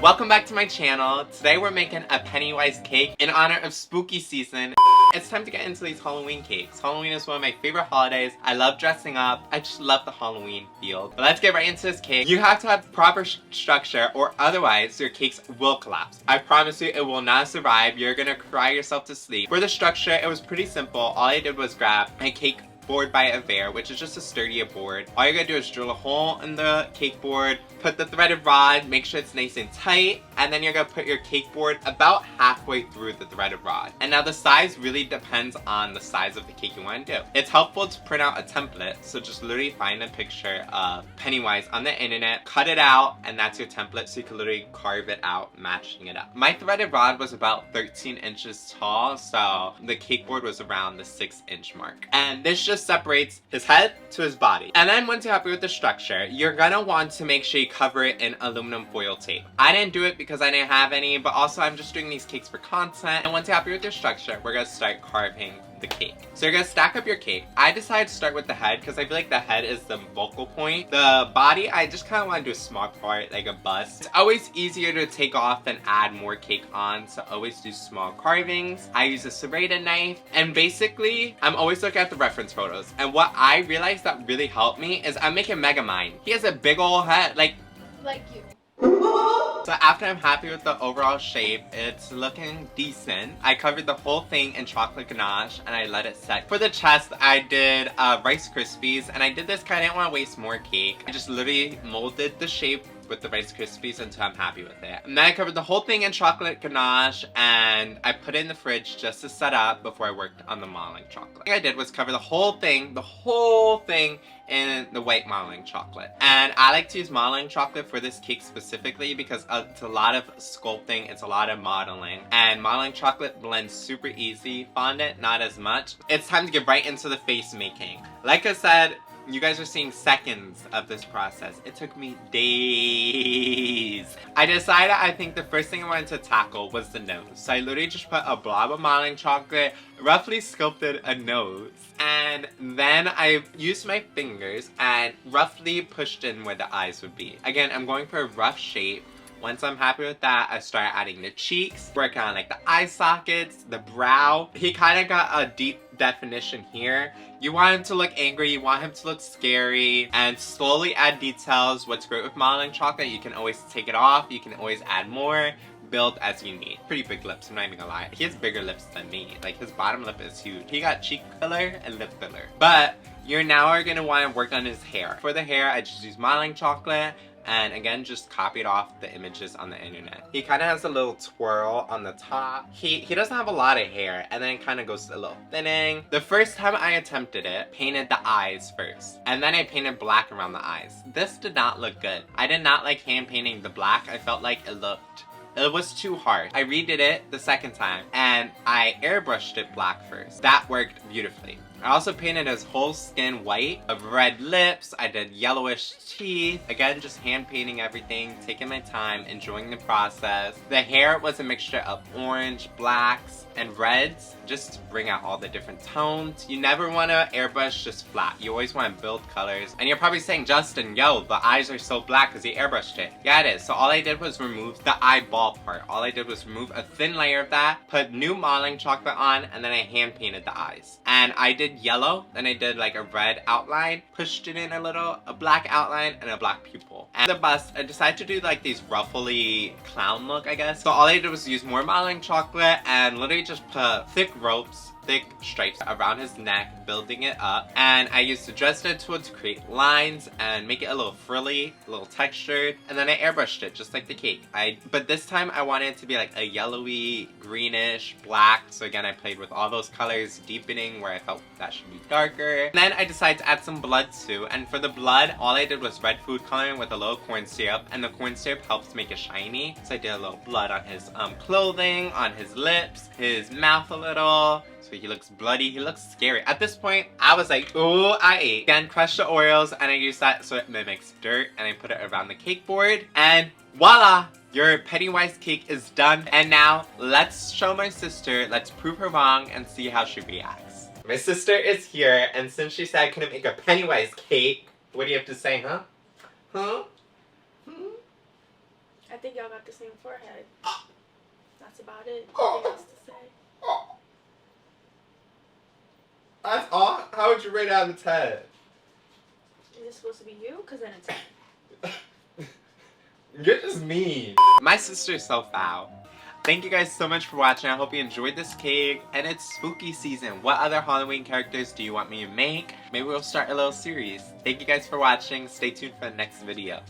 Welcome back to my channel. Today we're making a PennyWise cake in honor of spooky season. It's time to get into these Halloween cakes. Halloween is one of my favorite holidays. I love dressing up. I just love the Halloween feel. But let's get right into this cake. You have to have proper structure or otherwise your cakes will collapse. I promise you it will not survive. You're gonna cry yourself to sleep. For the structure, it was pretty simple. All I did was grab my cake board by Avere, which is just a sturdier board. All you're gonna do is drill a hole in the cake board, put the threaded rod, make sure it's nice and tight, and then you're gonna put your cake board about halfway through the threaded rod. And now the size really depends on the size of the cake you want to do. It's helpful to print out a template, so just literally find a picture of PennyWise on the internet, cut it out, and that's your template, so you can literally carve it out, matching it up. My threaded rod was about 13 inches tall, so the cake board was around the 6-inch mark. And this just separates his head to his body. And then once you're happy with the structure, you're gonna want to make sure you cover it in aluminum foil tape. I didn't do it because I didn't have any, but also I'm just doing these cakes for content. And once you're happy with your structure, we're gonna start carving the cake. So you're gonna stack up your cake. I decided to start with the head because I feel like the head is the focal point. The body, I just kind of want to do a small part, like a bust. It's always easier to take off than add more cake on, so always do small carvings. I use a serrated knife, and basically, I'm always looking at the reference photos. And what I realized that really helped me is I'm making Megamind. He has a big old head, like you. So after I'm happy with the overall shape, it's looking decent. I covered the whole thing in chocolate ganache and I let it set. For the chest, I did Rice Krispies, and I did this because I didn't want to waste more cake. I just literally molded the shape with the Rice Krispies until I'm happy with it. And then I covered the whole thing in chocolate ganache and I put it in the fridge just to set up before I worked on the modeling chocolate. What I did was cover the whole thing in the white modeling chocolate. And I like to use modeling chocolate for this cake specifically because it's a lot of sculpting, it's a lot of modeling, and modeling chocolate blends super easy. Fondant, not as much. It's time to get right into the face making. Like I said, you guys are seeing seconds of this process. It took me days. I decided I think the first thing I wanted to tackle was the nose. So I literally just put a blob of modeling chocolate, roughly sculpted a nose, and then I used my fingers and roughly pushed in where the eyes would be. Again, I'm going for a rough shape. Once I'm happy with that, I start adding the cheeks, working on like the eye sockets, the brow. He kind of got a deep definition here. You want him to look angry, you want him to look scary, and slowly add details. What's great with modeling chocolate, you can always take it off, you can always add more, build as you need. Pretty big lips, I'm not even gonna lie. He has bigger lips than me. Like, his bottom lip is huge. He got cheek filler and lip filler. But you're now gonna want to work on his hair. For the hair, I just use modeling chocolate, and again, just copied off the images on the internet. He kind of has a little twirl on the top. He doesn't have a lot of hair, and then it kind of goes a little thinning. The first time I attempted it, painted the eyes first, and then I painted black around the eyes. This did not look good. I did not like hand painting the black. I felt like it was too hard. I redid it the second time, and I airbrushed it black first. That worked beautifully. I also painted his whole skin white, of red lips, I did yellowish teeth. Again, just hand painting everything, taking my time, enjoying the process. The hair was a mixture of orange, blacks, and reds, just to bring out all the different tones. You never want to airbrush just flat. You always want to build colors. And you're probably saying, Justin, yo, the eyes are so black because you airbrushed it. Yeah, it is. So all I did was remove the eyeball part. All I did was remove a thin layer of that, put new modeling chocolate on, and then I hand painted the eyes. And I did yellow, then I did like a red outline, pushed it in a little, a black outline, and a black pupil. And the bust, I decided to do like these ruffly clown look, I guess. So all I did was use more modeling chocolate and literally just put thick ropes, thick stripes around his neck, building it up. And I used the Dresden tool to create lines and make it a little frilly, a little textured. And then I airbrushed it just like the cake. But this time I wanted it to be like a yellowy, greenish, black. So again, I played with all those colors, deepening where I felt that should be darker. And then I decided to add some blood too. And for the blood, all I did was red food coloring with a little corn syrup. And the corn syrup helps make it shiny. So I did a little blood on his clothing, on his lips, his mouth a little. So he looks bloody, he looks scary. At this point, I was like, ooh, I ate. Again, crushed the Oreos, and I used that so it mimics dirt, and I put it around the cake board. And voila! Your PennyWise cake is done. And now, let's show my sister, let's prove her wrong, and see how she reacts. My sister is here, and since she said I couldn't make a PennyWise cake, what do you have to say, huh? Huh? I think y'all got the same forehead. That's about it. Nothing else to say. That's all? How would you rate it out of 10? Is this supposed to be you? Because then it's... You're just mean. My sister's so foul. Thank you guys so much for watching. I hope you enjoyed this cake. And it's spooky season. What other Halloween characters do you want me to make? Maybe we'll start a little series. Thank you guys for watching. Stay tuned for the next video.